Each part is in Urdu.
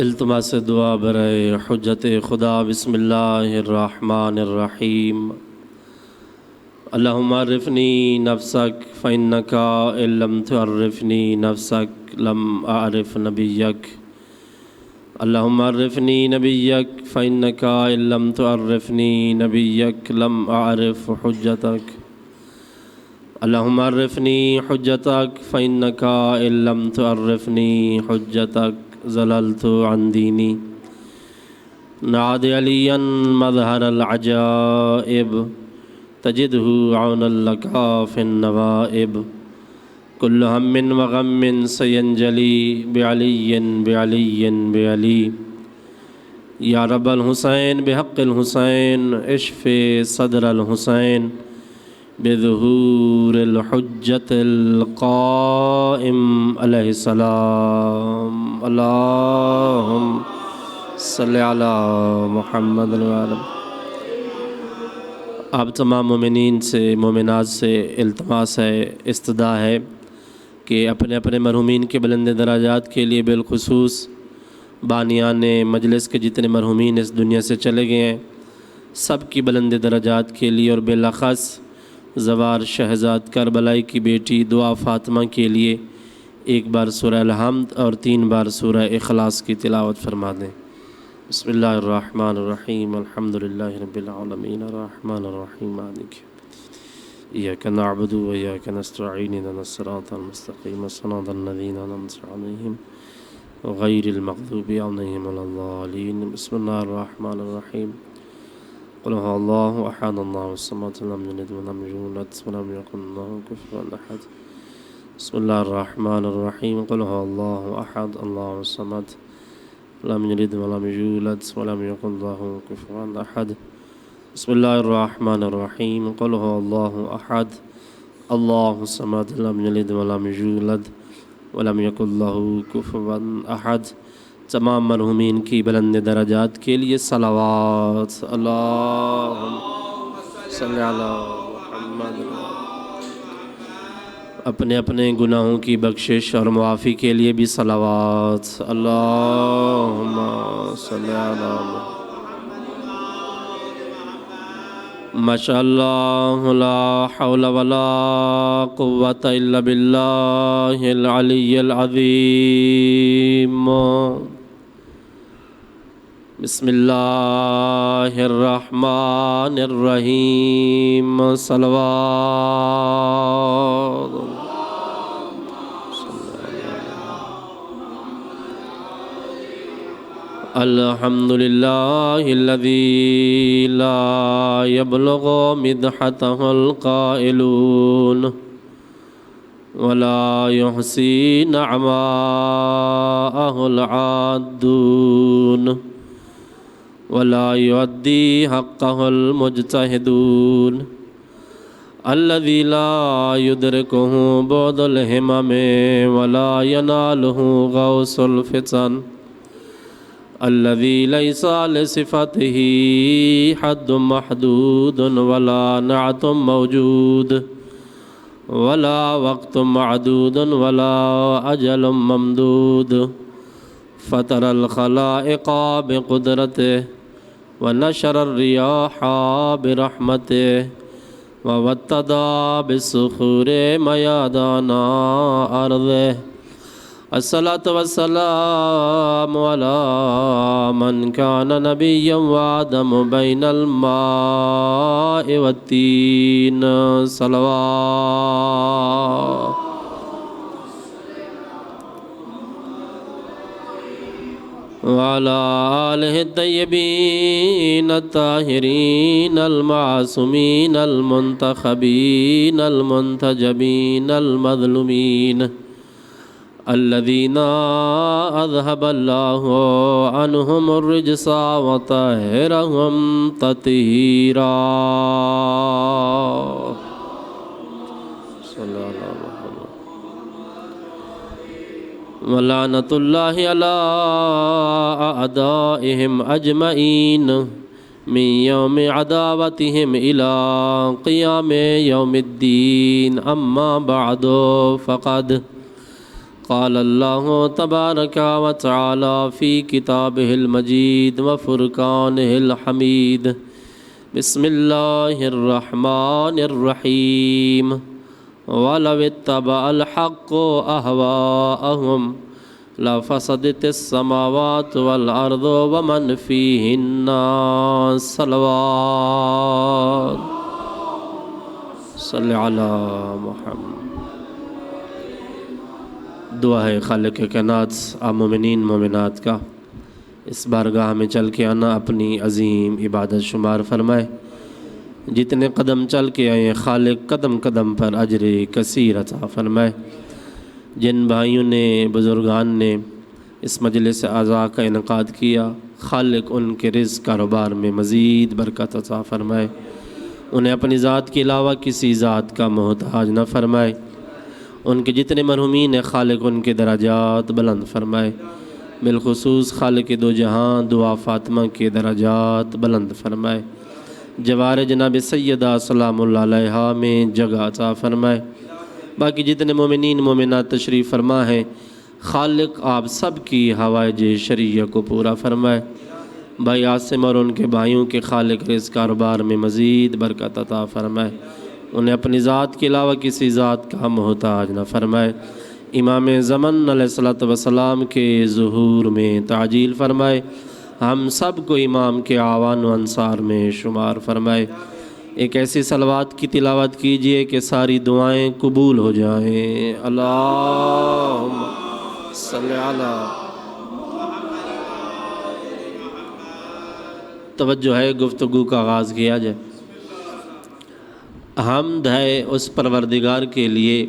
التماس دعا برائے حجت خدا۔ بسم اللہ الرحمن الرحیم۔ اللہم عرفنی نفسک فإنک ان لم تعرفنی نفسک لم اعرف نبیک۔ اللہم عرفنی نبیک فإنک ان لم تعرفنی نبیک لم اعرف حجتک۔ اللہم عرفنی حجتک فإنک ان لم تعرفنی حجتک ضللت عن دینی۔ نعد علیاً مظہر العجائب تجدہ عونا لک فی النوائب۔ کل ہم وغم سینجلی بعلی بعلی بعلی۔ یا رب الحسین بحق الحسین اشف صدر الحسین بظہور الحجت القائم علیہ السلام۔ اللہم صلی علی محمد وعلی۔ آپ تمام مومنین سے مومنات سے التماس ہے، استدعا ہے کہ اپنے اپنے مرحومین کے بلند درجات کے لیے بالخصوص بانیان مجلس کے جتنے مرحومین اس دنیا سے چلے گئے ہیں سب کی بلند درجات کے لیے، اور بالاخص زوار شہزاد کربلائی کی بیٹی دعا فاطمہ کے لیے ایک بار سورہ الحمد اور 3 بار سورہ اخلاص کی تلاوت فرما دیں۔ بسم اللہ الرحمن الرحیم۔ الحمدللہ رب العالمین الرحمن الرحیم مالک ایاک نعبد و ایاک نستعین اهدنا الصراط المستقیم صراط الذین انعمت علیہم غیر المغضوب علیہم ولا الضالین۔ بسم اللہ الرحمن الرحیم۔ قل هو اللہ احد اللہ الصمد لم یلد ولم یولد ولم یکن له کفوا احد۔ بسم اللہ الرحمن الرحیم۔ قل هو اللہ احد اللہ الصمد لم یلد ولم یولد ولم یکن له کفوا احد۔ بسم اللہ الرحمن الرحیم۔ قل هو اللہ احد اللہ الصمد لم یلد ولم یولد ولم یکن له کفوا احد۔ تمام مرحومین کی بلند درجات کے لیے صلوات۔ اللہم صلی علی محمد۔ اپنے اپنے گناہوں کی بخشش اور معافی کے لیے بھی صلوات۔ اللہم صلی علی محمد۔ ماشاءاللہ لا حول ولا قوة الا باللہ العلی العظیم۔ بسم اللہ الرحمن الرحیم۔ صلوات۔ الحمدللہ الذی لا یبلغ مدحتہ القائلون ولا یحصی نعماءہ العادون ولا یؤدی حقہ المجتہدون الذی لا یدرکہ بعد الہمم ولا ینالہ غوث الفتن الذی لیس لصفتہ حد محدود ولا نعت موجود ولا وقت معدود ولا اجل ممدود فطر الخلائق بقدرته ونشر الرياح برحمته ووتد بالصخور ميادان أرضه الصلاة والسلام على من كان نبيا وآدم بين الماء والتين صلوات وعلى آله الطيبين الطاهرين المعصومين المنتخبين المنتجبين المظلومين الذين أذهب الله عنهم الرجس وطهرهم تطهيرا۔ صلی اللہ علیہ وسلم۔ ولعنة الله على أعدائهم أجمعين من يوم عداوتهم إلى قيام يوم الدين۔ أما بعد فقد قال اللہ تبارک و تعالی فی کتابہ المجید و فرقانہ الحمید بسم اللہ الرحمن الرحیم وَلَوِ اتَّبَعَ الْحَقُّ أَهْوَاءَهُمْ لَفَسَدَتِ السَّمَاوَاتُ وَالْأَرْضُ وَمَنْ فِيهِنَّ صلوات صلی علی محمد۔ دعا ہے خالق کائنات آپ مومنین مومنات کا اس بارگاہ میں چل کے آنا اپنی عظیم عبادت شمار فرمائے۔ جتنے قدم چل کے آئے خالق قدم قدم پر اجر کثیر عطا فرمائے۔ جن بھائیوں نے بزرگان نے اس مجلس اعزاء کا انعقاد کیا خالق ان کے رزق کاروبار میں مزید برکت عطا فرمائے، انہیں اپنی ذات کے علاوہ کسی ذات کا محتاج نہ فرمائے۔ ان کے جتنے مرحومین ہیں خالق ان کے درجات بلند فرمائے، بالخصوص خالق دو جہاں دعا فاطمہ کے درجات بلند فرمائے۔ جوار جناب سیدہ سلام اللہ علیہا میں جگہ عطا فرمائے۔ باقی جتنے مومنین مومنات تشریف فرما ہیں خالق آپ سب کی حوائج شرعیہ کو پورا فرمائے۔ بھائی عاصم اور ان کے بھائیوں کے خالق رزق کاروبار میں مزید برکت عطا فرمائے، انہیں اپنی ذات کے علاوہ کسی ذات کا محتاج نہ فرمائے۔ امام زمن علیہ الصلوۃ والسلام کے ظہور میں تعجیل فرمائے، ہم سب کو امام کے اعوان و انصار میں شمار فرمائے۔ ایک ایسی صلوات کی تلاوت کیجئے کہ ساری دعائیں قبول ہو جائیں۔ اللہم صلی علی۔ توجہ ہے، گفتگو کا آغاز کیا جائے۔ حمد ہے اس پروردگار کے لیے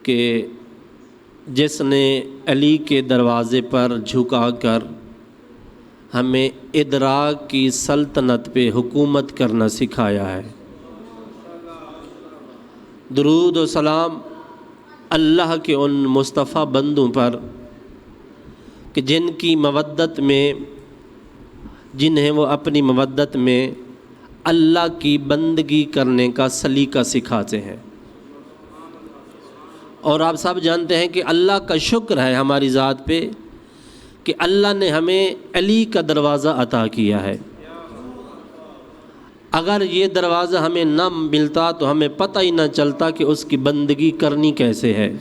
کہ جس نے علی کے دروازے پر جھکا کر ہمیں ادراک کی سلطنت پہ حکومت کرنا سکھایا ہے۔ درود و سلام اللہ کے ان مصطفیٰ بندوں پر کہ جن کی مودت میں جنہیں وہ اپنی مودت میں اللہ کی بندگی کرنے کا سلیقہ سکھاتے ہیں۔ اور آپ سب جانتے ہیں کہ اللہ کا شکر ہے ہماری ذات پہ کہ اللہ نے ہمیں علی کا دروازہ عطا کیا ہے۔ اگر یہ دروازہ ہمیں نہ ملتا تو ہمیں پتہ ہی نہ چلتا کہ اس کی بندگی کرنی کیسے ہے۔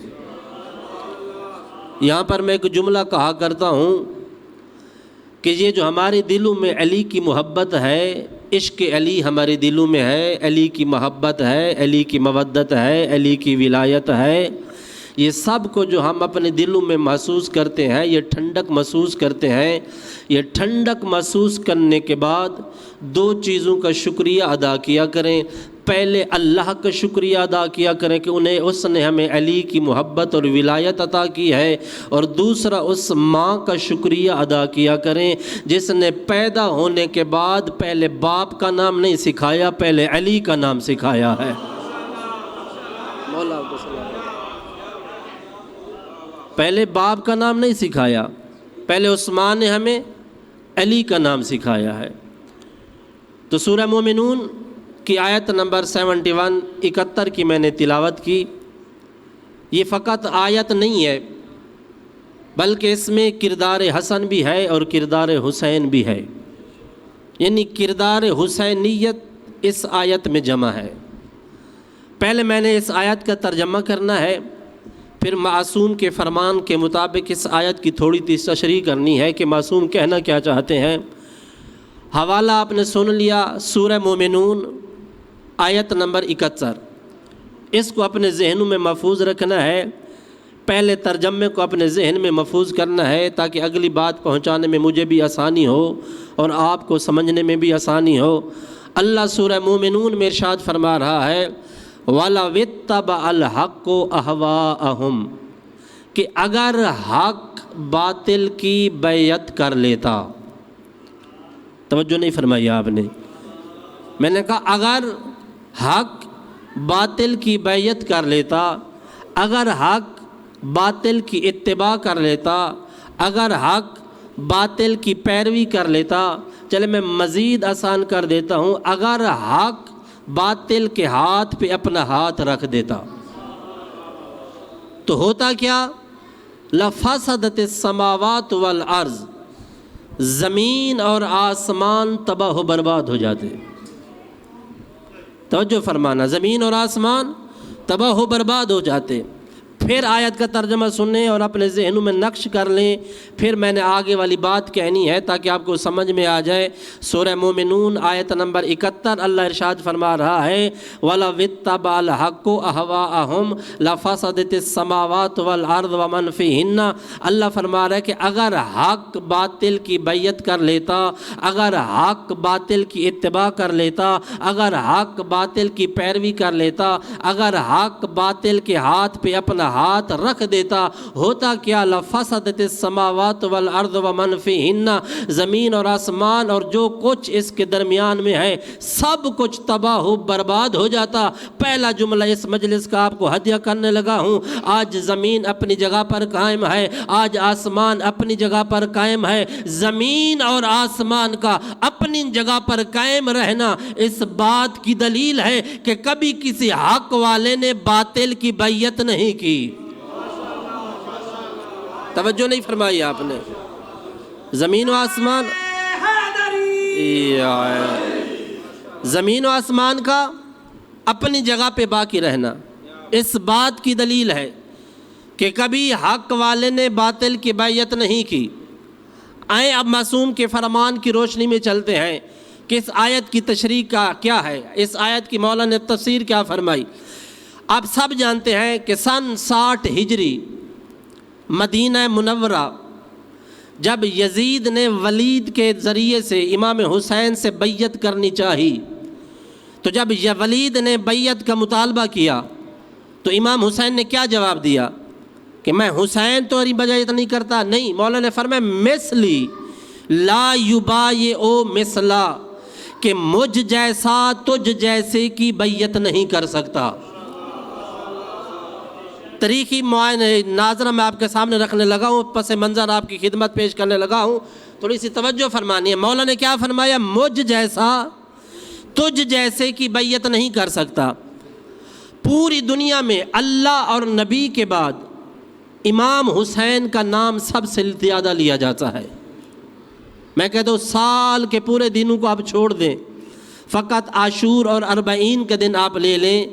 یہاں پر میں ایک جملہ کہا کرتا ہوں کہ یہ جو ہمارے دلوں میں علی کی محبت ہے، عشق علی ہمارے دلوں میں ہے، علی کی محبت ہے، علی کی مودت ہے، علی کی ولایت ہے، یہ سب کو جو ہم اپنے دلوں میں محسوس کرتے ہیں، یہ ٹھنڈک محسوس کرتے ہیں، یہ ٹھنڈک محسوس کرنے کے بعد دو چیزوں کا شکریہ ادا کیا کریں۔ پہلے اللہ کا شکریہ ادا کیا کریں کہ اس نے ہمیں علی کی محبت اور ولایت عطا کی ہے، اور دوسرا اس ماں کا شکریہ ادا کیا کریں جس نے پیدا ہونے کے بعد پہلے باپ کا نام نہیں سکھایا، پہلے علی کا نام سکھایا ہے۔ مولا کو سلام۔ پہلے باپ کا نام نہیں سکھایا، پہلے عثمان نے ہمیں علی کا نام سکھایا ہے۔ تو سورہ مومنون کی آیت نمبر 71 کی میں نے تلاوت کی۔ یہ فقط آیت نہیں ہے بلکہ اس میں کردار حسن بھی ہے اور کردار حسین بھی ہے، یعنی کردار حسینیت اس آیت میں جمع ہے۔ پہلے میں نے اس آیت کا ترجمہ کرنا ہے، پھر معصوم کے فرمان کے مطابق اس آیت کی تھوڑی سی تشریح کرنی ہے کہ معصوم کہنا کیا چاہتے ہیں۔ حوالہ آپ نے سن لیا، سورہ مومنون آیت نمبر 71، اس کو اپنے ذہنوں میں محفوظ رکھنا ہے۔ پہلے ترجمے کو اپنے ذہن میں محفوظ کرنا ہے تاکہ اگلی بات پہنچانے میں مجھے بھی آسانی ہو اور آپ کو سمجھنے میں بھی آسانی ہو۔ اللہ سورہ مومنون میں ارشاد فرما رہا ہے وَلَوِ اتَّبَعَ الْحَقُّ أَهْوَاءَهُمْ، کہ اگر حق باطل کی بیعت کر لیتا۔ توجہ نہیں فرمائی آپ نے، میں نے کہا اگر حق باطل کی بیعت کر لیتا، اگر حق باطل کی اتباع کر لیتا، اگر حق باطل کی پیروی کر لیتا۔ چلے میں مزید آسان کر دیتا ہوں، اگر حق باطل کے ہاتھ پہ اپنا ہاتھ رکھ دیتا تو ہوتا کیا؟ لفسدت السماوات والارض، زمین اور آسمان تباہ و برباد ہو جاتے۔ توجہ فرمانا، زمین اور آسمان تباہ و برباد ہو جاتے۔ پھر آیت کا ترجمہ سنیں اور اپنے ذہنوں میں نقش کر لیں، پھر میں نے آگے والی بات کہنی ہے تاکہ آپ کو سمجھ میں آ جائے۔ سورہ مومنون آیت نمبر 71 اللہ ارشاد فرما رہا ہے وَلَوِ اتَّبَعَ الْحَقُّ أَهْوَاءَهُمْ لَفَسَدَتِ السَّمَاوَاتُ وَالْأَرْضُ وَمَنْ فِيهِنَّ۔ اللہ فرما رہا ہے کہ اگر حق باطل کی بیعت کر لیتا، اگر حق باطل کی اتباع کر لیتا، اگر حق باطل کی پیروی کر لیتا، اگر حق باطل کے ہاتھ پہ اپنا ہاتھ رکھ دیتا، ہوتا کیا؟ لفسدت السماوات والارض ومن فیہن، زمین اور آسمان اور جو کچھ اس کے درمیان میں ہے سب کچھ تباہ و برباد ہو جاتا۔ پہلا جملہ اس مجلس کا آپ کو ہدیہ کرنے لگا ہوں۔ آج زمین اپنی جگہ پر قائم ہے، آج آسمان اپنی جگہ پر قائم ہے۔ زمین اور آسمان کا اپنی جگہ پر قائم رہنا اس بات کی دلیل ہے کہ کبھی کسی حق والے نے باطل کی بیعت نہیں کی۔ توجہ نہیں فرمائی آپ نے؟ زمین و آسمان، زمین و آسمان کا اپنی جگہ پہ باقی رہنا اس بات کی دلیل ہے کہ کبھی حق والے نے باطل کی بیعت نہیں کی۔ آئیں اب معصوم کے فرمان کی روشنی میں چلتے ہیں کہ اس آیت کی تشریح کا کیا ہے، اس آیت کی مولا نے تفسیر کیا فرمائی۔ آپ سب جانتے ہیں کہ سن 60 ہجری مدینہ منورہ جب یزید نے ولید کے ذریعے سے امام حسین سے بیعت کرنی چاہی، تو جب ولید نے بیعت کا مطالبہ کیا تو امام حسین نے کیا جواب دیا کہ میں حسین تو بیعت نہیں کرتا، نہیں، مولا نے فرمایا مثلی لا یبایعو مثلا، کہ مجھ جیسا تجھ جیسے کی بیعت نہیں کر سکتا۔ تاریخی ناظرہ میں آپ کے سامنے رکھنے لگا ہوں، پس منظر آپ کی خدمت پیش کرنے لگا ہوں، تھوڑی سی توجہ فرمانی ہے۔ مولا نے کیا فرمایا؟ مجھ جیسا تجھ جیسے کی بیعت نہیں کر سکتا۔ پوری دنیا میں اللہ اور نبی کے بعد امام حسین کا نام سب سے زیادہ لیا جاتا ہے۔ میں کہتا ہوں سال کے پورے دنوں کو آپ چھوڑ دیں، فقط عاشور اور اربعین کے دن آپ لے لیں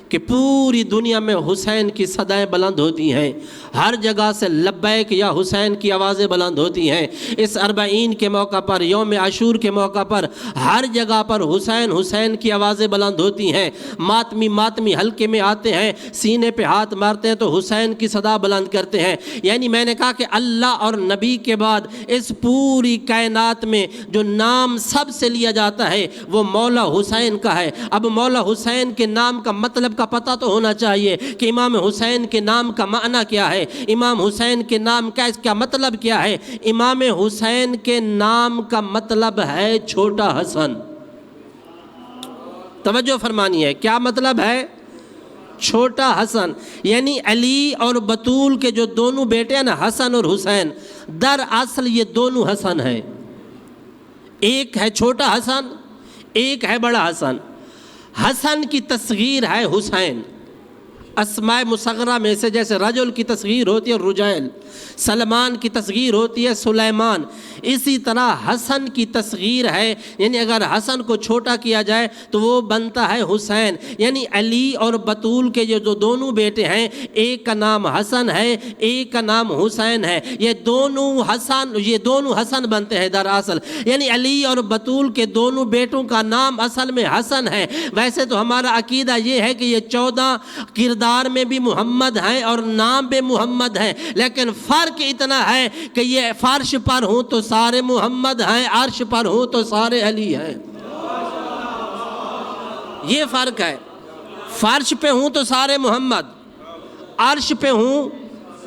کہ پوری دنیا میں حسین کی صدائیں بلند ہوتی ہیں، ہر جگہ سے لبیک یا حسین کی آوازیں بلند ہوتی ہیں۔ اس اربعین کے موقع پر، یوم عاشور کے موقع پر ہر جگہ پر حسین حسین کی آوازیں بلند ہوتی ہیں۔ ماتمی حلقے میں آتے ہیں، سینے پہ ہاتھ مارتے ہیں تو حسین کی صدا بلند کرتے ہیں۔ یعنی میں نے کہا کہ اللہ اور نبی کے بعد اس پوری کائنات میں جو نام سب سے لیا جاتا ہے وہ مولا حسین کا ہے۔ اب مولا حسین کے نام کا مطلب کا پتہ تو ہونا چاہیے کہ امام حسین کے نام کا معنی کیا ہے، امام حسین کے نام کا اس کا مطلب کیا ہے۔ امام حسین کے نام کا مطلب ہے چھوٹا حسن۔ توجہ فرمانی ہے، کیا مطلب ہے؟ چھوٹا حسن، یعنی علی اور بطول کے جو دونوں بیٹے ہیں نا، حسن اور حسین، دراصل یہ دونوں حسن ہیں۔ ایک ہے چھوٹا حسن، ایک ہے بڑا حسن۔ حسن کی تصغیر ہے حسین، اسماء مصغرہ میں سے جیسے رجل کی تصغیر ہوتی ہے رجیل، سلمان کی تصغیر ہوتی ہے سلیمان، اسی طرح حسن کی تصغیر ہے، یعنی اگر حسن کو چھوٹا کیا جائے تو وہ بنتا ہے حسین۔ یعنی علی اور بطول کے جو دونوں بیٹے ہیں، ایک کا نام حسن ہے، ایک کا نام حسین ہے، یہ دونوں حسن بنتے ہیں دراصل۔ یعنی علی اور بطول کے دونوں بیٹوں کا نام اصل میں حسن ہے۔ ویسے تو ہمارا عقیدہ یہ ہے کہ یہ 14 کردار میں بھی محمد ہیں اور نام بھی محمد ہیں، لیکن فرق اتنا ہے کہ یہ فرش پر ہوں تو سارے محمد ہیں، عرش پر ہوں تو سارے علی ہیں۔ یہ فرق ہے، فرش پہ ہوں تو سارے محمد، عرش پہ ہوں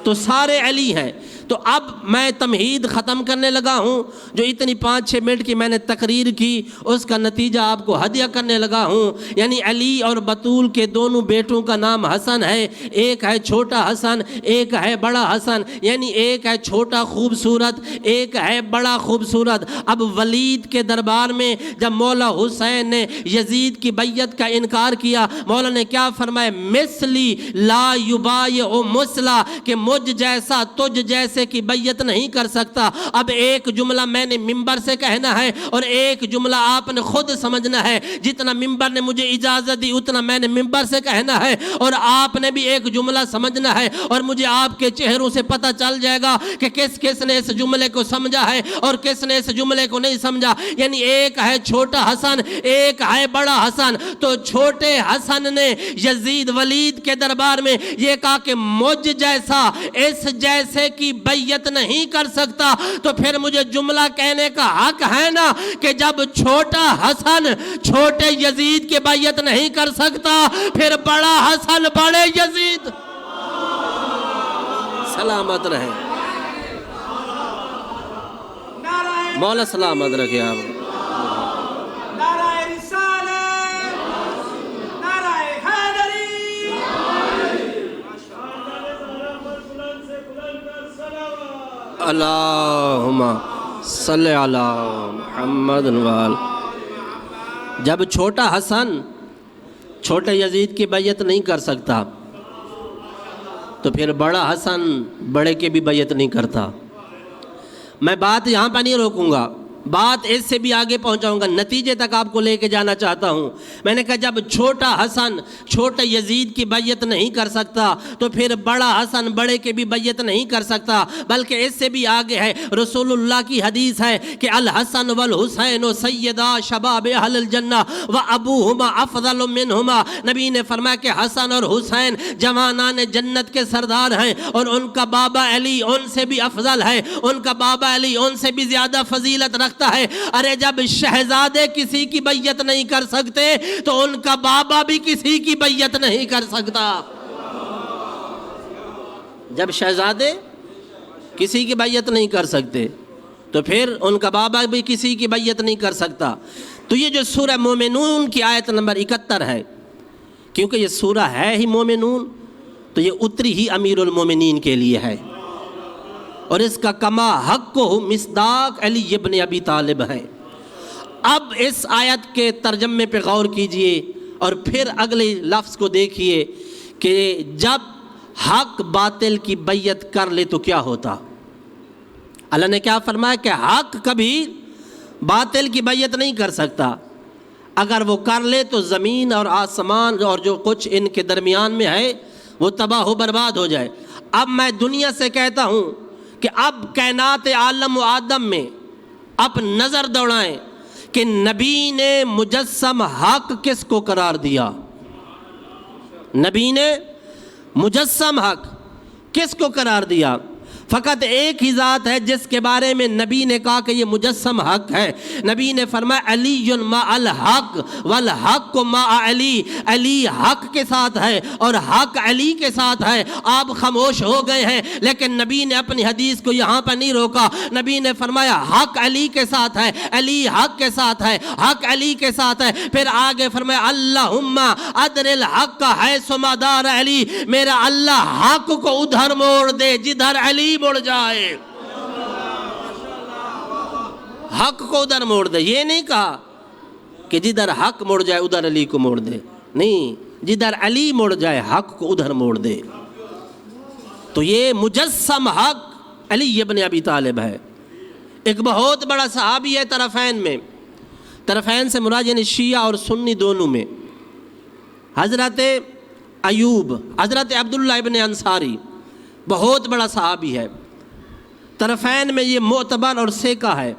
تو سارے علی ہیں۔ تو اب میں تمہید ختم کرنے لگا ہوں، جو اتنی 5-6 منٹ کی میں نے تقریر کی اس کا نتیجہ آپ کو ہدیہ کرنے لگا ہوں۔ یعنی علی اور بطول کے دونوں بیٹوں کا نام حسن ہے، ایک ہے چھوٹا حسن، ایک ہے بڑا حسن، یعنی ایک ہے چھوٹا خوبصورت، ایک ہے بڑا خوبصورت۔ اب ولید کے دربار میں جب مولا حسین نے یزید کی بیعت کا انکار کیا، مولا نے کیا فرمایا؟ مثلی لا یبایع مثلا، کہ مجھ جیسا تجھ جیسے کی بیعت نہیں کر سکتا۔ اب ایک جملہ میں نے ممبر سے کہنا ہے اور ایک جملہ آپ نے خود سمجھنا ہے۔ جتنا ممبر نے مجھے اجازت دی اتنا میں نے ممبر سے کہنا ہے، اور آپ نے بھی ایک جملہ سمجھنا ہے، اور مجھے آپ کے چہروں سے پتہ چل جائے گا کہ کس کس نے اس جملے کو سمجھا ہے اور کس نے اس جملے کو نہیں سمجھا۔ یعنی ایک ہے چھوٹا حسن، ایک ہے بڑا حسن۔ تو چھوٹے حسن نے یزید ولید کے دربار میں یہ کہا کہ مجھ جیسا اس جیسے کی بیعت نہیں کر سکتا، تو پھر مجھے جملہ کہنے کا حق ہے نا کہ جب چھوٹا حسن چھوٹے یزید کی بیعت نہیں کر سکتا، پھر بڑا حسن بڑے یزید۔ سلامت رہے مولا، سلامت رکھے آپ۔ اللہم صلی علی محمد وآل۔ جب چھوٹا حسن چھوٹے یزید کی بیعت نہیں کر سکتا، تو پھر بڑا حسن بڑے کی بھی بیعت نہیں کرتا۔ میں بات یہاں پہ نہیں روکوں گا، بات اس سے بھی آگے پہنچاؤں گا، نتیجے تک آپ کو لے کے جانا چاہتا ہوں۔ میں نے کہا جب چھوٹا حسن چھوٹے یزید کی بیعت نہیں کر سکتا، تو پھر بڑا حسن بڑے کی بھی بیعت نہیں کر سکتا۔ بلکہ اس سے بھی آگے ہے، رسول اللہ کی حدیث ہے کہ الحسن والحسین سیدا شباب اہل الجنہ وابوہما افضل منہما۔ نبی نے فرمایا کہ حسن اور حسین جوانان جنت کے سردار ہیں، اور ان کا بابا علی ان سے بھی افضل ہے، ان کا بابا علی ان سے بھی زیادہ فضیلت رکھتا ہے۔ ارے جب شہزادے کسی کی بیعت نہیں کر سکتے، تو ان کا بابا بھی کسی کی بیعت نہیں کر سکتا۔ جب شہزادے کسی کی بیعت نہیں کر سکتے، تو پھر ان کا بابا بھی کسی کی بیعت نہیں کر سکتا۔ تو یہ جو سورہ مومنون کی آیت نمبر 71 ہے، کیونکہ یہ سورہ ہے ہی مومنون، تو یہ اتری ہی امیر المومنین کے لیے ہے، اور اس کا کما حق کو مصداق علی ابن ابی طالب ہے۔ اب اس آیت کے ترجمے پہ غور کیجئے اور پھر اگلے لفظ کو دیکھیے کہ جب حق باطل کی بیعت کر لے تو کیا ہوتا۔ اللہ نے کیا فرمایا کہ حق کبھی باطل کی بیعت نہیں کر سکتا، اگر وہ کر لے تو زمین اور آسمان اور جو کچھ ان کے درمیان میں ہے وہ تباہ و برباد ہو جائے۔ اب میں دنیا سے کہتا ہوں کہ اب کائنات عالم و آدم میں اب نظر دوڑائیں کہ نبی نے مجسم حق کس کو قرار دیا؟ نبی نے مجسم حق کس کو قرار دیا؟ فقط ایک ہی ذات ہے جس کے بارے میں نبی نے کہا کہ یہ مجسم حق ہے۔ نبی نے فرمایا علی مع الحق والحق مع علی، علی حق کے ساتھ ہے اور حق علی کے ساتھ ہے۔ آپ خاموش ہو گئے ہیں، لیکن نبی نے اپنی حدیث کو یہاں پر نہیں روکا۔ نبی نے فرمایا حق علی کے ساتھ ہے، علی حق کے ساتھ ہے، حق علی کے ساتھ ہے۔ پھر آگے فرمایا اللہم ادر الحق حیث ما دار علی، میرا اللہ حق کو ادھر موڑ دے جدھر علی مڑ جائے، حق کو ادھر موڑ دے۔ یہ نہیں کہا کہ جدھر حق مڑ جائے ادھر علی کو موڑ دے، نہیں، جدھر علی مڑ جائے حق کو ادھر موڑ دے۔ تو یہ مجسم حق علی ابن ابی طالب ہے، ایک بہت بڑا صحابی ہے طرفین میں، طرفین سے مراد یعنی شیعہ اور سنی دونوں میں۔ حضرت ایوب، حضرت عبداللہ ابن انصاری بہت بڑا صحابی ہے، طرفین میں یہ معتبر اور سیکا ہے،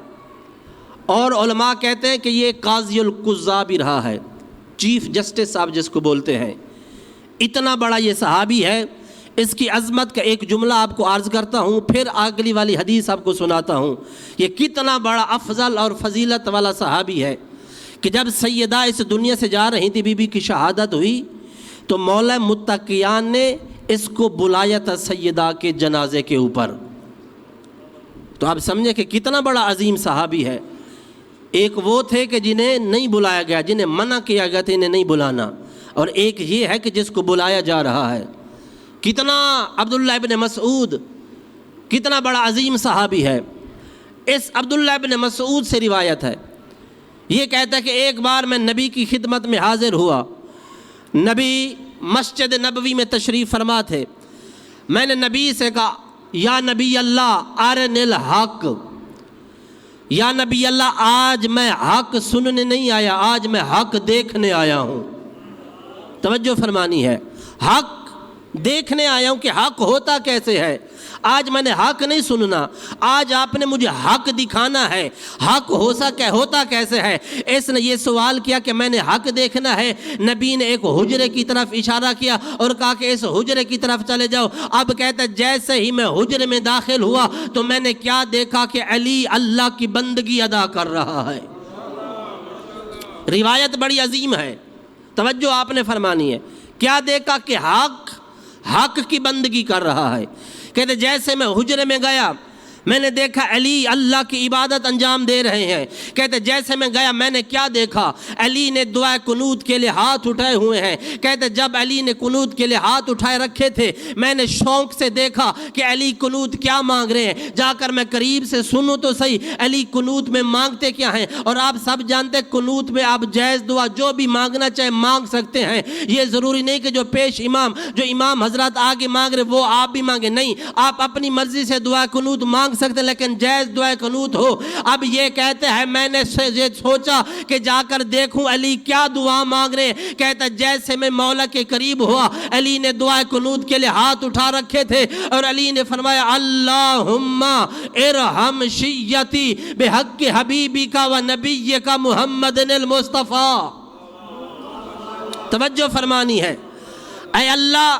اور علماء کہتے ہیں کہ یہ قاضی القضاء بھی رہا ہے، چیف جسٹس صاحب جس کو بولتے ہیں۔ اتنا بڑا یہ صحابی ہے، اس کی عظمت کا ایک جملہ آپ کو عرض کرتا ہوں، پھر اگلی والی حدیث آپ کو سناتا ہوں۔ یہ کتنا بڑا افضل اور فضیلت والا صحابی ہے کہ جب سیدہ اس دنیا سے جا رہی تھی، بی بی کی شہادت ہوئی، تو مولا متقیان نے اس کو بلایا تھا سیدہ کے جنازے کے اوپر۔ تو آپ سمجھیں کہ کتنا بڑا عظیم صحابی ہے۔ ایک وہ تھے کہ جنہیں نہیں بلایا گیا، جنہیں منع کیا گیا تھا انہیں نہیں بلانا، اور ایک یہ ہے کہ جس کو بلایا جا رہا ہے۔ کتنا عبداللہ ابن مسعود کتنا بڑا عظیم صحابی ہے۔ اس عبداللہ ابن مسعود سے روایت ہے، یہ کہتا ہے کہ ایک بار میں نبی کی خدمت میں حاضر ہوا، نبی مسجد نبوی میں تشریف فرما تھے۔ میں نے نبی سے کہا یا نبی اللہ ارن الحق، یا نبی اللہ آج میں حق سننے نہیں آیا، آج میں حق دیکھنے آیا ہوں۔ توجہ فرمانی ہے، حق دیکھنے آیا ہوں کہ حق ہوتا کیسے ہے۔ آج میں نے حق نہیں سننا، آج آپ نے مجھے حق دکھانا ہے، حق ہوتا کیسے ہے۔ اس نے یہ سوال کیا کہ میں نے حق دیکھنا ہے۔ نبی نے ایک حجرے کی طرف اشارہ کیا اور کہا کہ اس حجرے کی طرف چلے جاؤ۔ اب کہتا ہے جیسے ہی میں حجرے میں داخل ہوا تو میں نے کیا دیکھا کہ علی اللہ کی بندگی ادا کر رہا ہے۔ روایت بڑی عظیم ہے، توجہ آپ نے فرمانی ہے۔ کیا دیکھا کہ حق کی بندگی کر رہا ہے۔ کہتے جیسے میں حجرے میں گیا میں نے دیکھا علی اللہ کی عبادت انجام دے رہے ہیں۔ کہتے جیسے میں گیا میں نے کیا دیکھا، علی نے دعائے قنوت کے لیے ہاتھ اٹھائے ہوئے ہیں۔ کہتے جب علی نے قنوت کے لیے ہاتھ اٹھائے رکھے تھے میں نے شوق سے دیکھا کہ علی قنوت کیا مانگ رہے ہیں، جا کر میں قریب سے سنوں تو صحیح علی قنوت میں مانگتے کیا ہیں۔ اور آپ سب جانتے ہیں قنوت میں آپ جائز دعا جو بھی مانگنا چاہے مانگ سکتے ہیں، یہ ضروری نہیں کہ جو پیش جو امام حضرات آگے مانگ رہے وہ آپ بھی مانگے، نہیں، آپ اپنی مرضی سے دعا قنوت مانگ سکتے لیکن جائز دعا قنوت ہو۔ اب یہ کہتے ہیں میں نے یہ سوچا کہ جا کر دیکھوں علی کیا دعا مانگ رہے ہیں۔ کہتا جیسے میں مولا کے قریب ہوا علی نے دعا قنوت کے لیے ہاتھ اٹھا رکھے تھے اور علی نے فرمایا اللہم ارحم شیعتی بحق حبیبک و نبیک محمد المصطفیٰ۔ توجہ فرمانی ہے، اے اللہ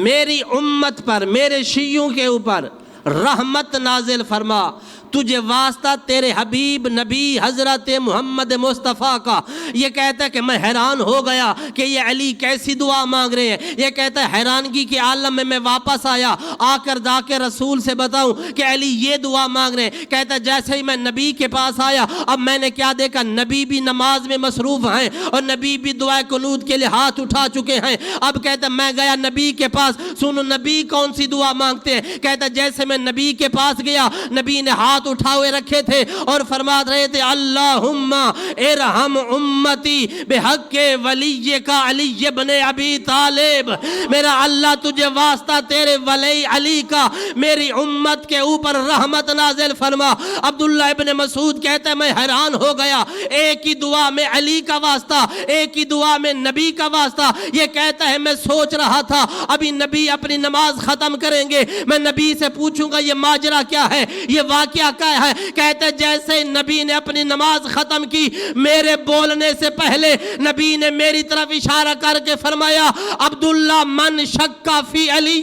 میری امت پر، میرے شیعوں کے اوپر رحمت نازل فرما، تجھے واسطہ تیرے حبیب نبی حضرت محمد مصطفیٰ کا۔ یہ کہتا ہے کہ میں حیران ہو گیا کہ یہ علی کیسی دعا مانگ رہے ہیں۔ یہ کہتا ہے حیرانگی کے عالم میں واپس آیا، آ کر جا کے رسول سے بتاؤں کہ علی یہ دعا مانگ رہے ہیں۔ کہتا ہے جیسے ہی میں نبی کے پاس آیا اب میں نے کیا دیکھا، نبی بھی نماز میں مصروف ہیں اور نبی بھی دعائے قنوت کے لیے ہاتھ اٹھا چکے ہیں۔ اب کہتا ہے میں گیا نبی کے پاس، سنو نبی کون سی دعا مانگتے ہیں۔ کہتا ہے جیسے میں نبی کے پاس گیا نبی نے ہاتھ اٹھا ہوئے رکھے تھے اور فرما رہے تھے اللہم ارحم امتی بحق ولیک علی ابن ابی طالب۔ میرا اللہ تجھے واسطہ تیرے ولی علی کا میری امت کے اوپر رحمت نازل فرما۔ عبداللہ ابن مسعود کہتا ہے میں حیران ہو گیا، ایک ہی دعا میں علی کا واسطہ، ایک ہی دعا میں نبی کا واسطہ۔ یہ کہتا ہے میں سوچ رہا تھا ابھی نبی اپنی نماز ختم کریں گے، میں نبی سے پوچھوں گا یہ ماجرا کیا ہے، یہ واقعہ کیا ہے۔ کہتے جیسے نبی نے اپنی نماز ختم کی میرے بولنے سے پہلے نبی نے میری طرف اشارہ کر کے فرمایا عبداللہ من شک فی علی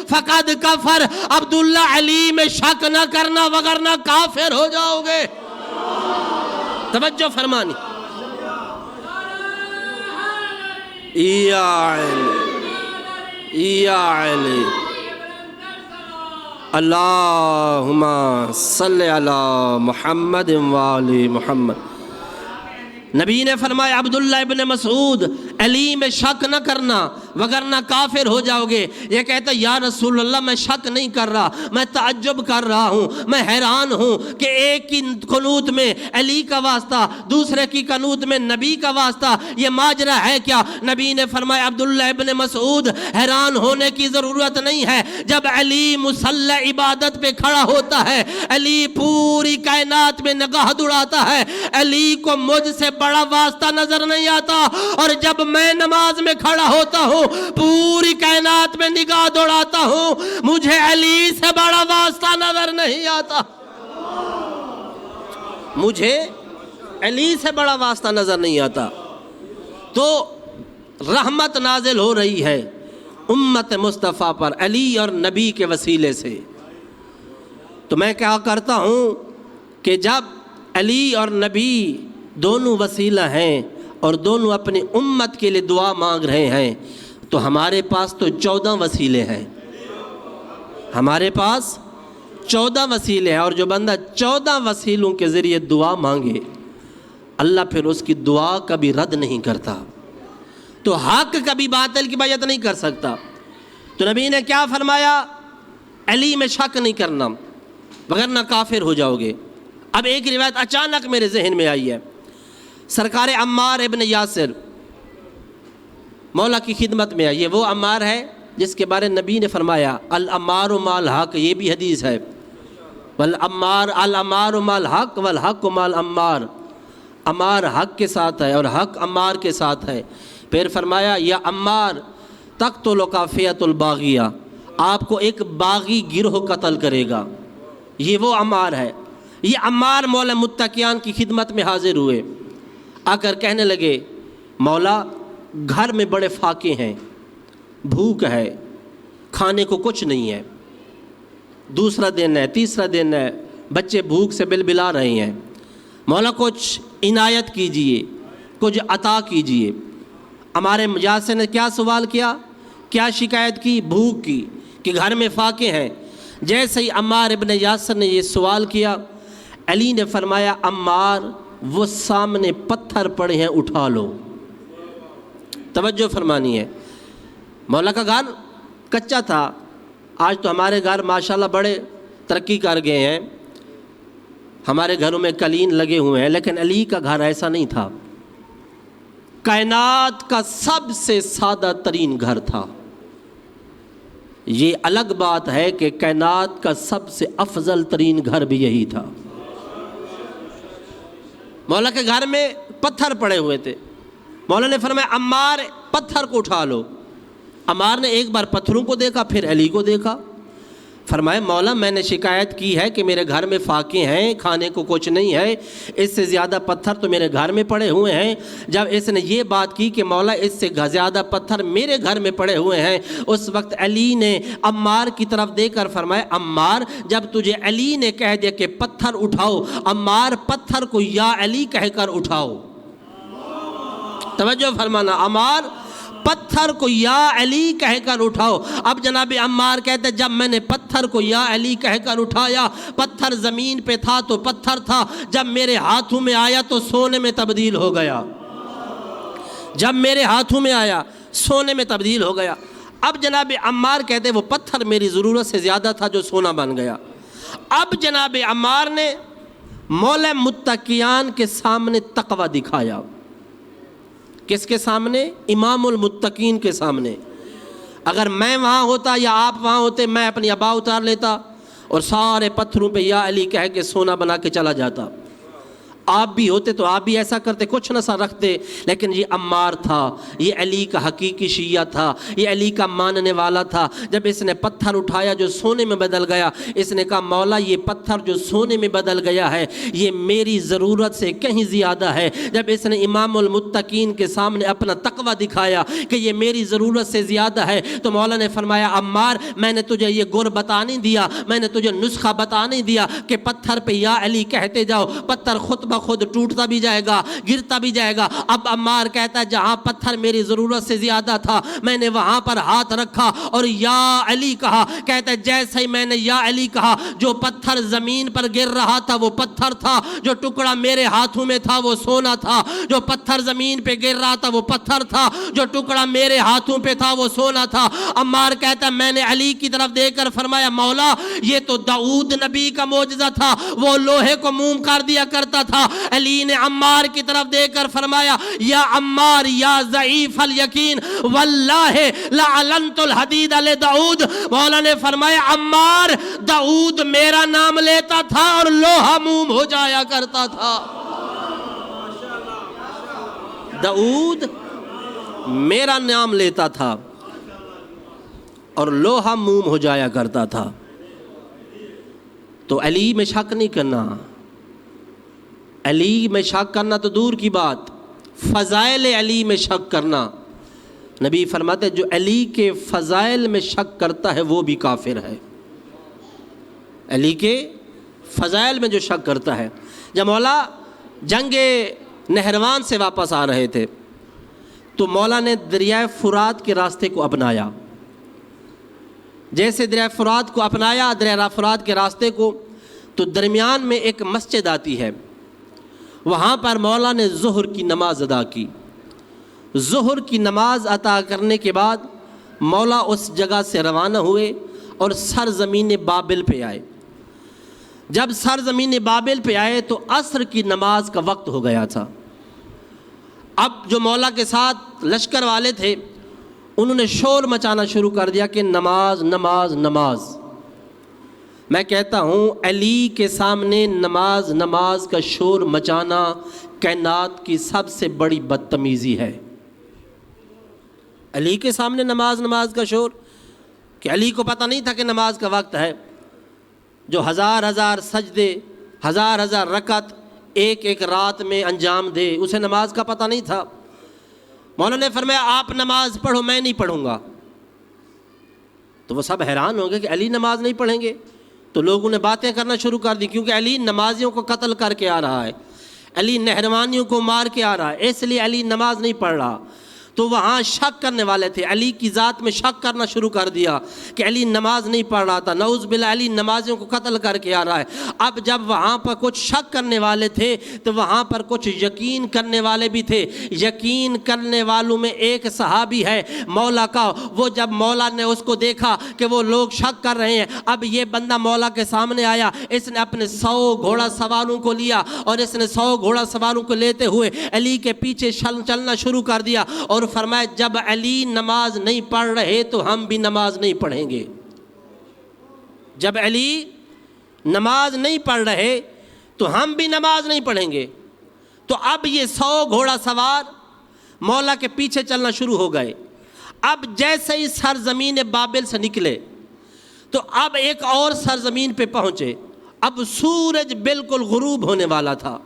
فقد کفر۔ عبداللہ علی میں شک نہ کرنا وگرنہ کافر ہو جاؤ گے۔ توجہ فرمانی، یا علی اللہم صلی علی محمد وآل محمد۔ نبی نے فرمایا عبداللہ ابن مسعود علی میں شک نہ کرنا وگرنہ کافر ہو جاؤ گے۔ یہ کہتا ہے یا رسول اللہ میں شک نہیں کر رہا، میں تعجب کر رہا ہوں، میں حیران ہوں کہ ایک کی قنوت میں علی کا واسطہ، دوسرے کی قنوت میں نبی کا واسطہ، یہ ماجرا ہے کیا؟ نبی نے فرمایا عبداللہ ابن مسعود حیران ہونے کی ضرورت نہیں ہے، جب علی مصلی عبادت پہ کھڑا ہوتا ہے علی پوری کائنات میں نگاہ دوڑاتا ہے، علی کو مجھ سے بڑا واسطہ نظر نہیں آتا، اور جب میں نماز میں کھڑا ہوتا ہوں پوری کائنات میں نگاہ دوڑاتا ہوں مجھے علی سے بڑا واسطہ نظر نہیں آتا، مجھے علی سے بڑا واسطہ نظر نہیں آتا۔ تو رحمت نازل ہو رہی ہے امت مصطفیٰ پر علی اور نبی کے وسیلے سے۔ تو میں کیا کرتا ہوں کہ جب علی اور نبی دونوں وسیلہ ہیں اور دونوں اپنی امت کے لیے دعا مانگ رہے ہیں تو ہمارے پاس تو 14 وسیلے ہیں، ہمارے پاس 14 وسیلے ہیں، اور جو بندہ 14 وسیلوں کے ذریعے دعا مانگے اللہ پھر اس کی دعا کبھی رد نہیں کرتا، تو حق کبھی باطل کی بیعت نہیں کر سکتا۔ تو نبی نے کیا فرمایا؟ علی میں شک نہیں کرنا وگرنہ کافر ہو جاؤ گے۔ اب ایک روایت اچانک میرے ذہن میں آئی ہے، سرکار عمار ابن یاسر مولا کی خدمت میں آئی ہے۔ وہ عمار ہے جس کے بارے نبی نے فرمایا العمار مال حق، یہ بھی حدیث ہے، العمار مال حق والحق مال عمار، عمار حق کے ساتھ ہے اور حق عمار کے ساتھ ہے۔ پھر فرمایا یا عمار تقتلک فئۃ الباغیہ، آپ کو ایک باغی گروہ قتل کرے گا۔ یہ وہ عمار ہے۔ یہ عمار مولا متقیان کی خدمت میں حاضر ہوئے، آ کر کہنے لگے مولا گھر میں بڑے فاقے ہیں، بھوک ہے، کھانے کو کچھ نہیں ہے، دوسرا دن ہے، تیسرا دن ہے، بچے بھوک سے بلبلا رہے ہیں، مولا کچھ عنایت کیجئے، کچھ عطا کیجئے۔ ہمارے یاسر نے کیا سوال کیا، کیا شکایت کی؟ بھوک کی، کہ گھر میں فاقے ہیں۔ جیسے ہی عمار ابن یاسر نے یہ سوال کیا، علی نے فرمایا عمار وہ سامنے پتھر پڑے ہیں اٹھا لو۔ توجہ فرمانی ہے، مولا کا گھر کچا تھا، آج تو ہمارے گھر ماشاءاللہ بڑے ترقی کر گئے ہیں، ہمارے گھروں میں قالین لگے ہوئے ہیں، لیکن علی کا گھر ایسا نہیں تھا، کائنات کا سب سے سادہ ترین گھر تھا۔ یہ الگ بات ہے کہ کائنات کا سب سے افضل ترین گھر بھی یہی تھا۔ مولا کے گھر میں پتھر پڑے ہوئے تھے، مولا نے فرمایا عمار پتھر کو اٹھا لو۔ عمار نے ایک بار پتھروں کو دیکھا، پھر علی کو دیکھا، فرمایا مولا میں نے شکایت کی ہے کہ میرے گھر میں فاقے ہیں، کھانے کو کچھ نہیں ہے، اس سے زیادہ پتھر تو میرے گھر میں پڑے ہوئے ہیں۔ جب اس نے یہ بات کی کہ مولا اس سے زیادہ پتھر میرے گھر میں پڑے ہوئے ہیں، اس وقت علی نے عمار کی طرف دیکھ کر فرمایا عمار جب تجھے علی نے کہہ دیا کہ پتھر اٹھاؤ، عمار پتھر کو یا علی کہہ کر اٹھاؤ۔ توجہ فرمانا، عمار پتھر کو یا علی کہہ کر اٹھاؤ۔ اب جناب عمار کہتے جب میں نے پتھر کو یا علی کہہ کر اٹھایا، پتھر زمین پہ تھا تو پتھر تھا، جب میرے ہاتھوں میں آیا تو سونے میں تبدیل ہو گیا، جب میرے ہاتھوں میں آیا سونے میں تبدیل ہو گیا۔ اب جناب عمار کہتے وہ پتھر میری ضرورت سے زیادہ تھا جو سونا بن گیا۔ اب جناب عمار نے مولا متقیان کے سامنے تقوی دکھایا۔ کس کے سامنے؟ امام المتقین کے سامنے۔ اگر میں وہاں ہوتا یا آپ وہاں ہوتے، میں اپنی ابا اتار لیتا اور سارے پتھروں پہ یا علی کہہ کے سونا بنا کے چلا جاتا۔ آپ بھی ہوتے تو آپ بھی ایسا کرتے، کچھ نہ سا رکھتے، لیکن یہ عمار تھا، یہ علی کا حقیقی شیعہ تھا، یہ علی کا ماننے والا تھا۔ جب اس نے پتھر اٹھایا جو سونے میں بدل گیا، اس نے کہا مولا یہ پتھر جو سونے میں بدل گیا ہے یہ میری ضرورت سے کہیں زیادہ ہے۔ جب اس نے امام المتقین کے سامنے اپنا تقوی دکھایا کہ یہ میری ضرورت سے زیادہ ہے، تو مولا نے فرمایا عمار میں نے تجھے یہ گر بتا نہیں دیا، میں نے تجھے نسخہ بتا نہیں دیا کہ پتھر پہ یا علی کہتے جاؤ، پتھر خود خود ٹوٹتا بھی جائے گا، گرتا بھی جائے گا۔ اب عمار کہتا ہے جہاں پتھر میری ضرورت سے زیادہ تھا میں نے وہاں پر ہاتھ رکھا اور یا علی کہا۔ کہتا ہے جیسے ہی میں نے یا علی کہا، جو پتھر زمین پر گر رہا تھا وہ پتھر تھا، جو ٹکڑا میرے ہاتھوں میں تھا وہ سونا تھا، جو پتھر زمین پہ گر رہا تھا وہ پتھر تھا، جو ٹکڑا میرے ہاتھوں پہ تھا وہ سونا تھا۔ عمار کہتا ہے میں نے علی کی طرف دیکھ کر فرمایا مولا یہ تو داؤد نبی کا معجزہ تھا، وہ لوہے کو موم کر دیا کرتا تھا۔ علی نے عمار کی طرف دیکھ کر فرمایا یا عمار یا ضعیف الیقین واللہ لعلنت الحدید لداؤد۔ مولا نے فرمایا عمار داؤد میرا نام لیتا تھا اور لوہا موم ہو جایا کرتا تھا۔ داؤد میرا نام لیتا تھا اور لوہا موم ہو جایا کرتا تھا۔ تو علی میں شک نہیں کرنا، علی میں شک کرنا تو دور کی بات، فضائل علی میں شک کرنا، نبی فرماتے جو علی کے فضائل میں شک کرتا ہے وہ بھی کافر ہے۔ علی کے فضائل میں جو شک کرتا ہے۔ جب مولا جنگ نہروان سے واپس آ رہے تھے تو مولا نے دریائے فرات کے راستے کو اپنایا۔ جیسے دریا فرات کو اپنایا، دریا فرات کے راستے کو، تو درمیان میں ایک مسجد آتی ہے، وہاں پر مولا نے ظہر کی نماز ادا کی۔ ظہر کی نماز عطا کرنے کے بعد مولا اس جگہ سے روانہ ہوئے اور سرزمین بابل پہ آئے۔ جب سرزمین بابل پہ آئے تو عصر کی نماز کا وقت ہو گیا تھا۔ اب جو مولا کے ساتھ لشکر والے تھے انہوں نے شور مچانا شروع کر دیا کہ نماز نماز نماز۔ میں کہتا ہوں علی کے سامنے نماز نماز کا شور مچانا کائنات کی سب سے بڑی بدتمیزی ہے۔ علی کے سامنے نماز نماز کا شور، کہ علی کو پتہ نہیں تھا کہ نماز کا وقت ہے، جو ہزار ہزار سجدے، ہزار ہزار رکعت ایک ایک رات میں انجام دے، اسے نماز کا پتہ نہیں تھا۔ مولا نے فرمایا آپ نماز پڑھو، میں نہیں پڑھوں گا۔ تو وہ سب حیران ہو گئے کہ علی نماز نہیں پڑھیں گے، تو لوگوں نے باتیں کرنا شروع کر دی، کیونکہ علی نمازیوں کو قتل کر کے آ رہا ہے، علی نہروانیوں کو مار کے آ رہا ہے، اس لیے علی نماز نہیں پڑھ رہا۔ تو وہاں شک کرنے والے تھے، علی کی ذات میں شک کرنا شروع کر دیا کہ علی نماز نہیں پڑھ رہا تھا، نعوذ باللہ علی نمازیوں کو قتل کر کے آ رہا ہے۔ اب جب وہاں پر کچھ شک کرنے والے تھے تو وہاں پر کچھ یقین کرنے والے بھی تھے۔ یقین کرنے والوں میں ایک صحابی ہے مولا کا، وہ جب مولا نے اس کو دیکھا کہ وہ لوگ شک کر رہے ہیں، اب یہ بندہ مولا کے سامنے آیا، اس نے اپنے 100 گھوڑا سواروں کو لیا اور اس نے 100 گھوڑا سواروں کو لیتے ہوئے علی کے پیچھے چلنا شروع کر دیا اور فرمایا جب علی نماز نہیں پڑھ رہے تو ہم بھی نماز نہیں پڑھیں گے۔ جب علی نماز نہیں پڑھ رہے تو ہم بھی نماز نہیں پڑھیں گے۔ تو اب یہ 100 گھوڑا سوار مولا کے پیچھے چلنا شروع ہو گئے۔ اب جیسے ہی سرزمین بابل سے نکلے تو اب ایک اور سرزمین پہ پہنچے۔ اب سورج بالکل غروب ہونے والا تھا،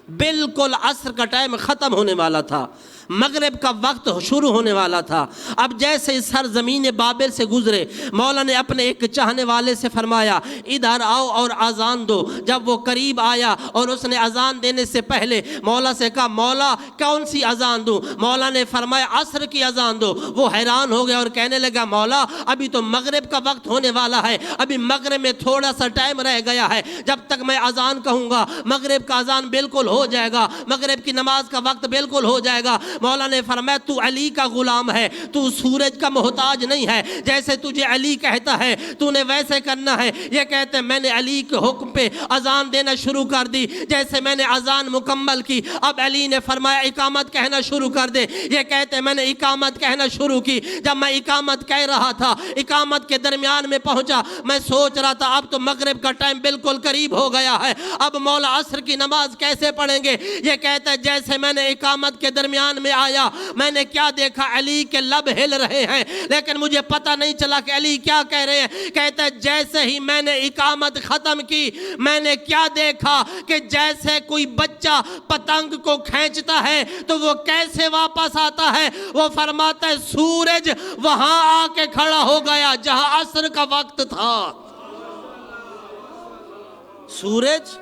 بالکل عصر کا ٹائم ختم ہونے والا تھا، مغرب کا وقت شروع ہونے والا تھا۔ اب جیسے سرزمین بابل سے گزرے، مولا نے اپنے ایک چاہنے والے سے فرمایا ادھر آؤ اور اذان دو۔ جب وہ قریب آیا اور اس نے اذان دینے سے پہلے مولا سے کہا مولا کون سی اذان دوں؟ مولا نے فرمایا عصر کی اذان دو۔ وہ حیران ہو گیا اور کہنے لگا مولا ابھی تو مغرب کا وقت ہونے والا ہے، ابھی مغرب میں تھوڑا سا ٹائم رہ گیا ہے، جب تک میں اذان کہوں گا مغرب کا اذان بالکل ہو جائے گا، مغرب کی نماز کا وقت بالکل ہو جائے گا۔ مولا نے فرمایا تو علی کا غلام ہے، تو سورج کا محتاج نہیں ہے، جیسے تجھے علی کہتا ہے تو نے ویسے کرنا ہے۔ یہ کہتے ہیں میں نے علی کے حکم پہ اذان دینا شروع کر دی، جیسے میں نے اذان مکمل کی اب علی نے فرمایا اقامت کہنا شروع کر دے۔ یہ کہتے ہیں میں نے اقامت کہنا شروع کی۔ جب میں اقامت کہہ رہا تھا، اقامت کے درمیان میں پہنچا، میں سوچ رہا تھا اب تو مغرب کا ٹائم بالکل قریب ہو گیا ہے، اب مولا عصر کی نماز کیسے پڑھیں گے؟ یہ کہتا ہے جیسے میں نے اقامت کے درمیان میں آیا میں نے کیا دیکھا، علی کے لب ہل رہے ہیں، لیکن مجھے پتہ نہیں چلا کہ علی کیا کہہ رہے ہیں۔ کہتا ہے جیسے ہی میں نے اقامت ختم کی میں نے کیا دیکھا کہ جیسے کوئی بچہ پتنگ کو کھینچتا ہے تو وہ کیسے واپس آتا ہے، وہ فرماتا ہے سورج وہاں آ کے کھڑا ہو گیا جہاں عصر کا وقت تھا۔ سورج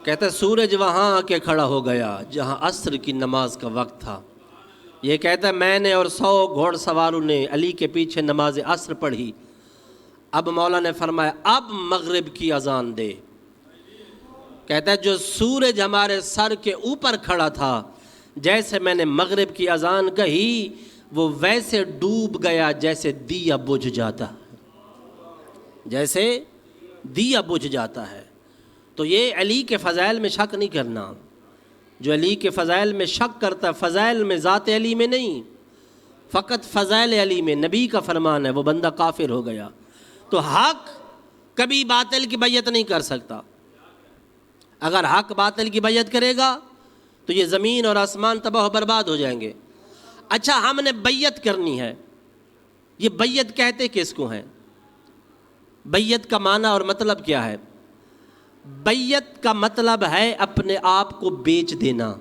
کہتا ہے سورج وہاں آ کے کھڑا ہو گیا جہاں عصر کی نماز کا وقت تھا۔ یہ کہتا ہے میں نے اور 100 گھوڑ سواروں نے علی کے پیچھے نماز عصر پڑھی۔ اب مولا نے فرمایا اب مغرب کی اذان دے۔ کہتا ہے جو سورج ہمارے سر کے اوپر کھڑا تھا جیسے میں نے مغرب کی اذان کہی وہ ویسے ڈوب گیا جیسے دیا بجھ جاتا ہے، جیسے دیا بجھ جاتا ہے۔ تو یہ علی کے فضائل میں شک نہیں کرنا۔ جو علی کے فضائل میں شک کرتا ہے، فضائل میں ذات علی میں نہیں، فقط فضائل علی میں، نبی کا فرمان ہے، وہ بندہ کافر ہو گیا۔ تو حق کبھی باطل کی بیعت نہیں کر سکتا۔ اگر حق باطل کی بیعت کرے گا تو یہ زمین اور آسمان تباہ و برباد ہو جائیں گے۔ اچھا ہم نے بیعت کرنی ہے، یہ بیعت کہتے کس کو ہیں؟ بیعت کا معنی اور مطلب کیا ہے؟ بیعت کا مطلب ہے اپنے آپ کو بیچ دینا،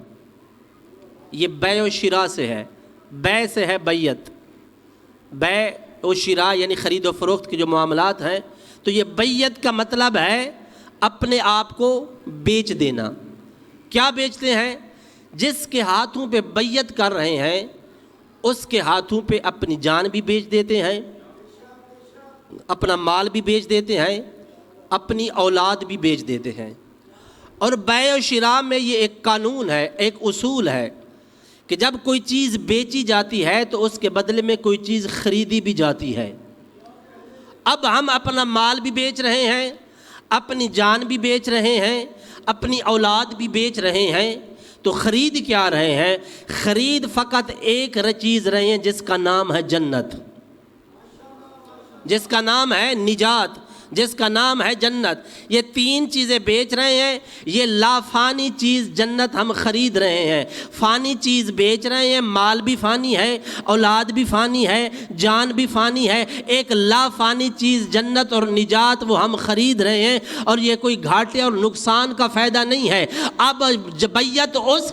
یہ بیع و شراء سے ہے. بیع سے ہے بیعت، بیع و شراء یعنی خرید و فروخت کے جو معاملات ہیں. تو یہ بیعت کا مطلب ہے اپنے آپ کو بیچ دینا. کیا بیچتے ہیں؟ جس کے ہاتھوں پہ بیعت کر رہے ہیں اس کے ہاتھوں پہ اپنی جان بھی بیچ دیتے ہیں، اپنا مال بھی بیچ دیتے ہیں، اپنی اولاد بھی بیچ دیتے ہیں. اور بیع و شراء میں یہ ایک قانون ہے، ایک اصول ہے کہ جب کوئی چیز بیچی جاتی ہے تو اس کے بدلے میں کوئی چیز خریدی بھی جاتی ہے. اب ہم اپنا مال بھی بیچ رہے ہیں، اپنی جان بھی بیچ رہے ہیں، اپنی اولاد بھی بیچ رہے ہیں. تو خرید کیا رہے ہیں؟ خرید فقط ایک چیز رہے ہیں جس کا نام ہے جنت، جس کا نام ہے نجات، جس کا نام ہے جنت. یہ تین چیزیں بیچ رہے ہیں. یہ لا فانی چیز جنت ہم خرید رہے ہیں، فانی چیز بیچ رہے ہیں. مال بھی فانی ہے، اولاد بھی فانی ہے، جان بھی فانی ہے. ایک لا فانی چیز جنت اور نجات وہ ہم خرید رہے ہیں. اور یہ کوئی گھاٹے اور نقصان کا فائدہ نہیں ہے. اب بیعت اس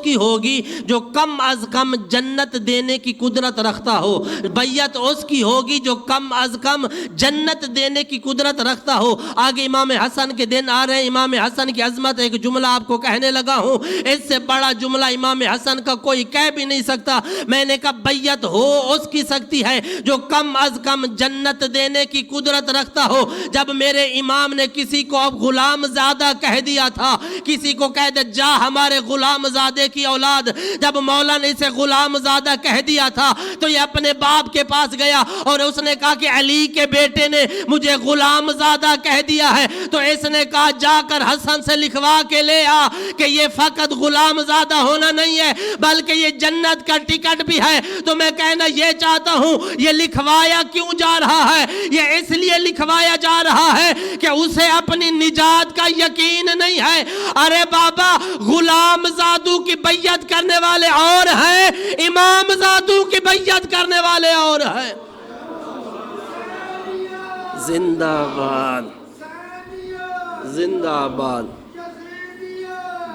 کی ہوگی جو کم از کم جنت دینے کی قدرت رکھتا ہو. بیعت اس کی ہوگی جو کم از کم جنت دینے کی قدرت رکھتا ہو. آگے امام حسن کے دن آ رہے ہیں. امام حسن کی عظمت ایک جملہ آپ کو کہنے لگا ہوں، اس سے بڑا جملہ امام حسن کا کوئی کہہ بھی نہیں سکتا. میں نے کہا بیعت ہو اس کی سکتی ہے جو کم از کم جنت دینے کی قدرت رکھتا ہو. جب میرے امام نے کسی کو اب غلام زادہ کہہ دیا تھا، کسی کو کہہ دے جا ہمارے غلام زادے کی اولاد، جب مولا نے اسے غلام زادہ کہہ دیا تھا تو یہ اپنے باپ کے پاس گیا اور اس نے کہا کہ علی کے بیٹے نے مجھے غلام زادہ کہہ دیا ہے. تو اس نے کہا جا کر حسن سے لکھوا کے لے آ کہ یہ فقط غلام زادہ ہونا نہیں ہے بلکہ یہ جنت کا ٹکٹ بھی ہے. تو میں کہنا یہ چاہتا ہوں، یہ لکھوایا کیوں جا رہا ہے؟ یہ اس لیے لکھوایا جا رہا ہے کہ اسے اپنی نجات کا یقین نہیں ہے. ارے بابا، غلام زادوں کی بیعت کرنے والے اور ہیں، امام زادوں کی بیعت کرنے والے اور ہیں. زندہ باد، زندہ باد،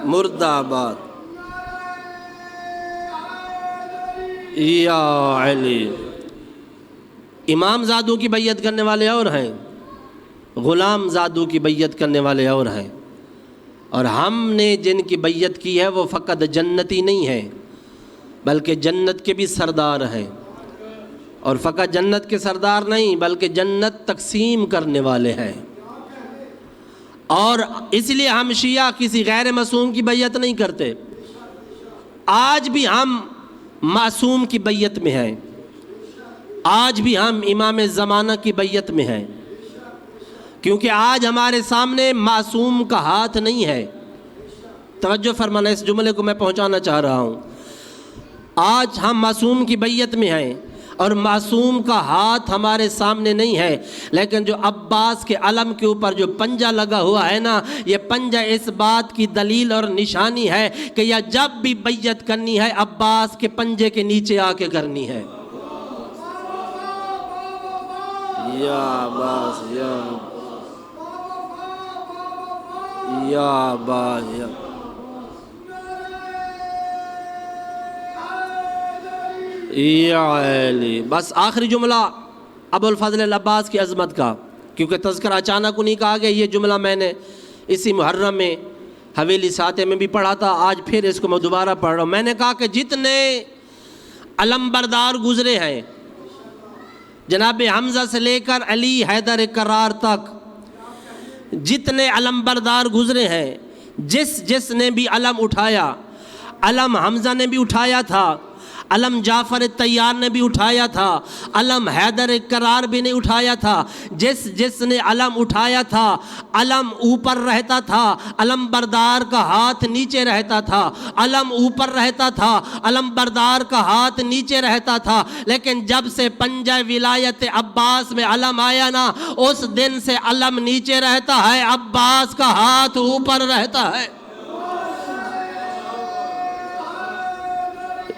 مردہ باد. یا علی. امام زادوں کی بیعت کرنے والے اور ہیں، غلام زادوں کی بیعت کرنے والے اور ہیں. اور ہم نے جن کی بیعت کی ہے وہ فقط جنتی نہیں ہے بلکہ جنت کے بھی سردار ہیں. اور فقط جنت کے سردار نہیں بلکہ جنت تقسیم کرنے والے ہیں. اور اس لیے ہم شیعہ کسی غیر معصوم کی بیعت نہیں کرتے. آج بھی ہم معصوم کی بیعت میں ہیں، آج بھی ہم امام زمانہ کی بیعت میں ہیں، کیونکہ آج ہمارے سامنے معصوم کا ہاتھ نہیں ہے. توجہ فرمانا، اس جملے کو میں پہنچانا چاہ رہا ہوں. آج ہم معصوم کی بیعت میں ہیں اور معصوم کا ہاتھ ہمارے سامنے نہیں ہے. لیکن جو عباس کے علم کے اوپر جو پنجہ لگا ہوا ہے نا، یہ پنجہ اس بات کی دلیل اور نشانی ہے کہ یہ جب بھی بیعت کرنی ہے عباس کے پنجے کے نیچے آ کے کرنی ہے. یا عباس، یا عباس، یا علی. بس آخری جملہ ابو الفضل العباس کی عظمت کا، کیونکہ تذکرہ اچانک انہی کا آ گیا. یہ جملہ میں نے اسی محرم میں حویلی ساتھ میں بھی پڑھا تھا، آج پھر اس کو میں دوبارہ پڑھ رہا ہوں. میں نے کہا کہ جتنے علمبردار گزرے ہیں، جناب حمزہ سے لے کر علی حیدر کرار تک، جتنے علمبردار گزرے ہیں، جس نے بھی علم اٹھایا، علم حمزہ نے بھی اٹھایا تھا، علم جعفر طیار نے بھی اٹھایا تھا، علم حیدر کرار بھی نے اٹھایا تھا. جس نے علم اٹھایا تھا علم اوپر رہتا تھا، علم بردار کا ہاتھ نیچے رہتا تھا. علم اوپر رہتا تھا، علم بردار کا ہاتھ نیچے رہتا تھا. لیکن جب سے پنجہ ولایت عباس میں علم آیا نا، اس دن سے علم نیچے رہتا ہے، عباس کا ہاتھ اوپر رہتا ہے.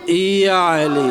یا علی.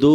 2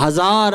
1000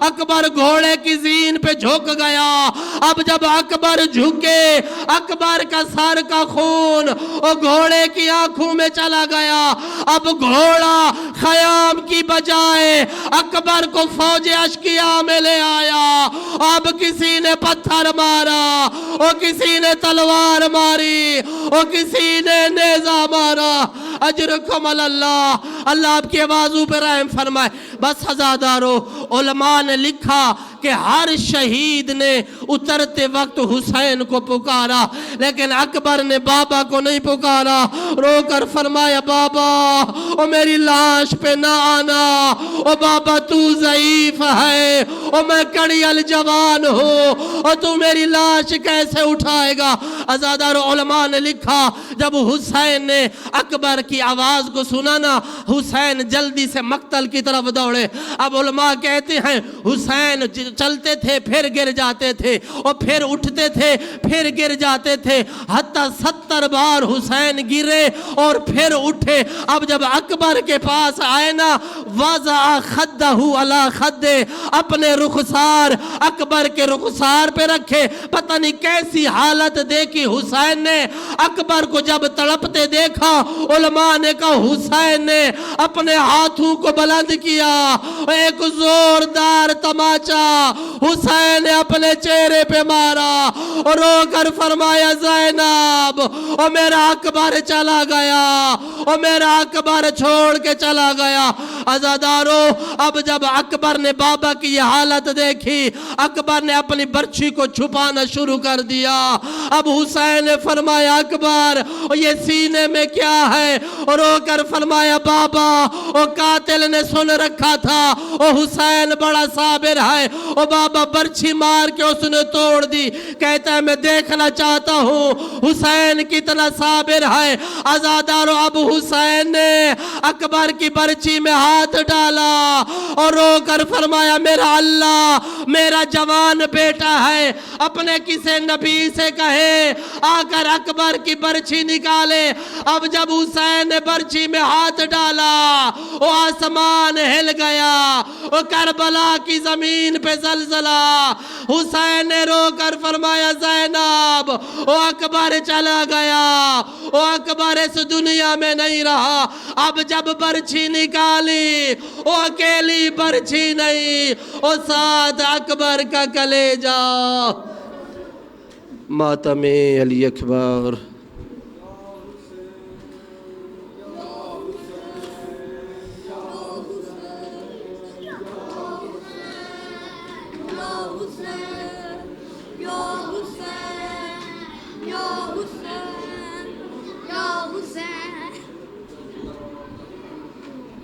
اکبر گھوڑے کی زین پہ جھک گیا. اب جب اکبر جھکے اکبر کا سر کا خون اور گھوڑے کی آنکھوں میں چلا گیا. اب گھوڑا خیام کی بجائے اکبر کو فوج اشکیا میں لے آیا. اب کسی نے پتھر مارا اور کسی نے تلوار ماری اور کسی نے نیزہ مارا. اجرکم اللہ. اللہ آپ کی آوازوں پہ رحم فرمائے. بس ہزادارو علماء نے لکھا کہ ہر شہید نے اترتے وقت حسین کو پکارا لیکن اکبر نے بابا کو نہیں پکارا. رو کر فرمایا بابا او میری لاش پہ نہ آنا, او بابا تو ضعیف ہے, او میں کڑیل جوان ہوں, اور تو میری لاش کیسے اٹھائے گا. ازادار علماء نے لکھا جب حسین نے اکبر کی آواز کو سنا نا حسین جلدی سے مقتل کی طرف دوڑے. اب علماء کہتے ہیں حسین چلتے تھے پھر گر جاتے تھے اور پھر اٹھتے تھے پھر گر جاتے تھے, حتیٰ 70 بار حسین گرے اور پھر اٹھے. اب جب اکبر کے پاس آئے نا وضع خدہ علی خدہ, اپنے رخسار اکبر کے رخسار پہ رکھے. پتہ نہیں کیسی حالت دیکھی حسین نے. اکبر کو جب تڑپتے دیکھا علماء نے کہا حسین نے اپنے ہاتھوں کو بلند کیا, ایک زوردار تماچا حسین نے اپنے چہرے پہ مارا اور رو کر فرمایا زینب او میرا اکبر چلا گیا, او میرا اکبر چھوڑ کے چلا گیا. عزادارو اب جب اکبر نے بابا کی یہ حالت دیکھی اکبر نے اپنی برچھی کو چھپانا شروع کر دیا. اب حسین نے فرمایا اکبر یہ سینے میں کیا ہے, اور رو کر فرمایا بابا او قاتل نے سن رکھا تھا او حسین بڑا صابر ہے, او بابا برچھی مار کے اس نے توڑ دی. کہتا ہے میں دیکھنا چاہتا ہوں حسین کتنا صابر ہے. عزادارو اب حسین نے اکبر کی برچھی میں ہاتھ ڈالا اور رو کر فرمایا میرا اللہ میرا جوان بیٹا ہے, اپنے کسی نبی سے کہے آ کر اکبر کی برچھی نکالے. اب جب حسین نے برچھی میں ہاتھ ڈالا وہ آسمان ہل گیا, وہ کربلا کی زمین پہ زلزلہ. حسین نے رو کر فرمایا زینب وہ اکبر چلا گیا, وہ اکبر اس دنیا میں نہیں رہا. اب جب برچھی نکالی وہ اکیلی برچھی نہیں, وہ ساتھ اکبر کا کلیجہ. ماتم علی اکبر.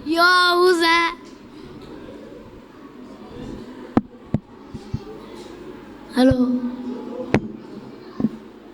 یا حسین. ہلو